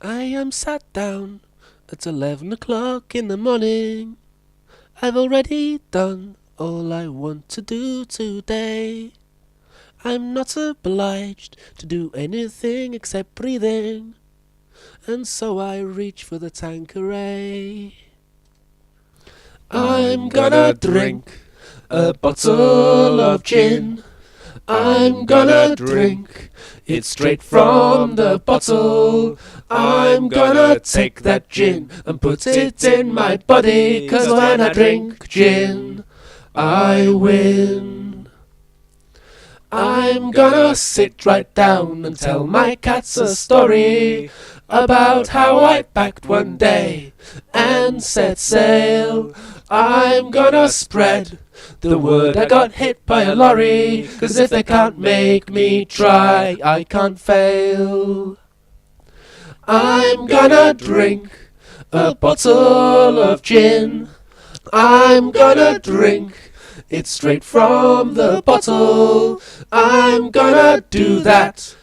I am sat down at 11 o'clock in the morning. I've already done all I want to do today. I'm not obliged to do anything except breathing, and so I reach for the Tanqueray. I'm gonna drink a bottle of gin. I'm gonna drink it straight from the bottle. I'm gonna take that gin and put it in my body, 'cause when I drink gin, I win. I'm gonna sit right down and tell my cats a story about how I packed one day and set sail. I'm gonna spread the word I got hit by a lorry, 'cause if they can't make me try, I can't fail. I'm gonna drink a bottle of gin. I'm gonna drink it straight from the bottle. I'm gonna do that,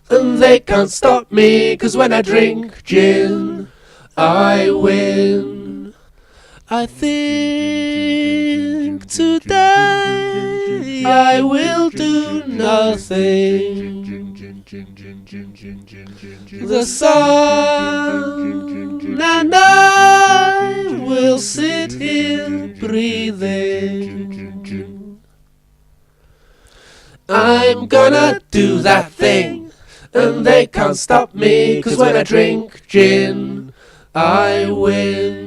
and they can't stop me, 'cause when I drink gin, I win. I think today I will do nothing. The sun and I will sit here breathing. I'm gonna do that thing, and they can't stop me, 'cause when I drink gin, I win.